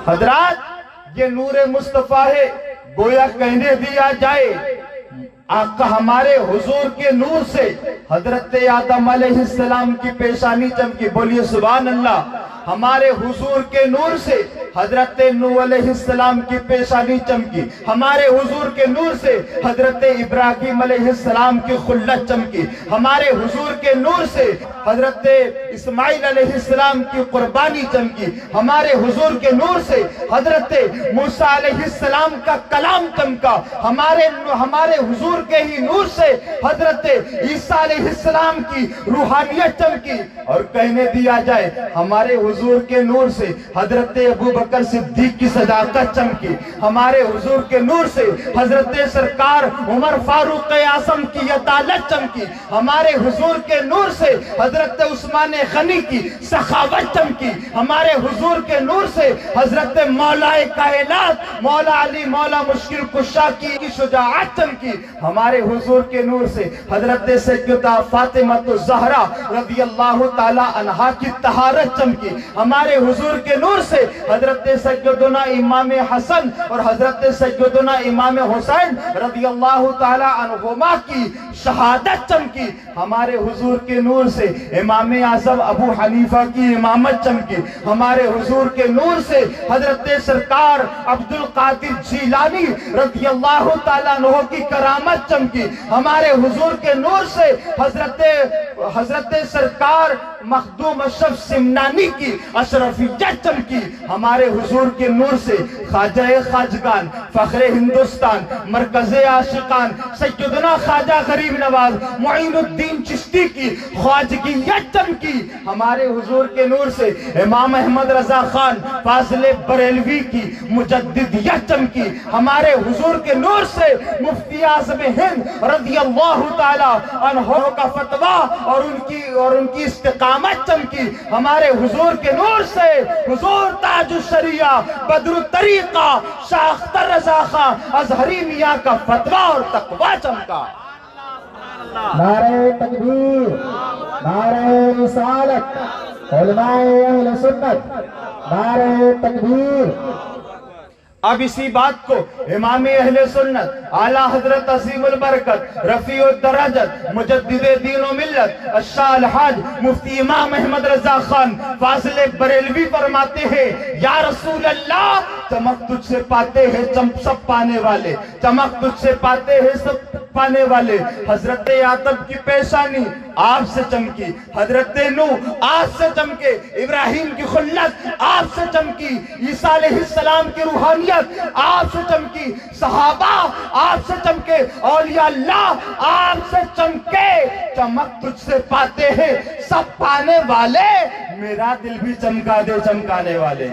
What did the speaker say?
حضرات یہ نور مصطفیٰ ہے، گویا کہنے دیا جائے آقا ہمارے حضور کے نور سے حضرت آدم علیہ السلام کی پیشانی چمکی، بولیے سبحان اللہ۔ ہمارے حضور کے نور سے حضرت نوح علیہ السلام کی پیشانی چمکی، ہمارے حضور کے نور سے حضرت ابراہیم علیہ السلام کی خلت چمکی، ہمارے حضور کے نور سے حضرت اسماعیل علیہ السلام کی قربانی چمکی، ہمارے حضور کے نور سے حضرت موسیٰ علیہ السلام کا کلام چمکا، ہمارے حضور کے ہی نور سے حضرت عیسیٰ علیہ السلام کی روحانیت چمکی، اور کہنے دیا جائے ہمارے حضور کے نور سے حضرت ابو بکر صدیق کی صداقت چمکی، ہمارے حضور کے نور سے حضرت سرکار عمر فاروق اعظم کی عدالت چمکی، ہمارے حضور کے نور سے حضرت عثمان غنی کی سخاوت چمکی، ہمارے حضور کے نور سے حضرت مولا کائنات مولا علی مولا مشکل کشا کی شجاعت چمکی، ہمارے حضور کے نور سے حضرت سیدہ فاطمہ الزہرا رضی اللہ تعالی عنہا کی طہارت چمکی، ہمارے حضور کے نور سے حضرت سیدنا امام حسن اور حضرت سیدنا امام حسین رضی اللہ تعالی عنہما کی شہادت چمکی، ہمارے حضور کے نور سے امام اعظم ابو حنیفہ کی امامت چمکی، ہمارے حضور کے نور سے حضرت سرکار عبد القادر جیلانی رضی اللہ تعالیٰ عنہ کی کرامت چمکی، ہمارے حضور کے نور سے حضرت سرکار مخدوم اشرف سمنانی کی اشرفیت چمکی، ہمارے حضور کے نور سے خواجہ خواجگان فخر ہندوستان مرکز عاشقان سیدنا خواجہ غریب نواز معین الدین چشتی کی خواجگیت چمکی، ہمارے حضور کے نور سے امام احمد رضا خان فاضل بریلوی کی مجددیت چمکی، ہمارے حضور کے نور سے مفتی اعظم ہند رضی اللہ تعالی عنہ کا فتویٰ اور ان کی استقامت چمکی، ہمارے حضور کے نور سے حضور تاج الشریعہ بدر الطریقہ شاہ اختر رضا خان ازہری میاں کا فتویٰ اور تقویٰ چمکا۔ نعرہ تکبیر، نعرہ رسالت، علماء اہل سنت، نعرہ تکبیر۔ اب اسی بات کو امام اہل سنت اعلیٰ حضرت عظیم البرکت رفیع الدرجت مجدد دین و ملت الشاہ الحاج مفتی امام احمد رضا خان فاضل بریلوی فرماتے ہیں یا رسول اللہ چمک تجھ سے پاتے ہیں سب پانے والے، چمک تجھ سے پاتے ہیں سب پانے والے، حضرت آدم کی پیشانی آپ سے چمکی، حضرت نوح آپ سے چمکے، ابراہیم کی خلت آپ سے چمکی، عیسیٰ علیہ السلام کی روحانیت آپ سے چمکی، صحابہ آپ سے چمکے، اولیاء اللہ آپ سے چمکے، چمک تجھ سے پاتے ہیں سب پانے والے، میرا دل بھی چمکا دے چمکانے والے۔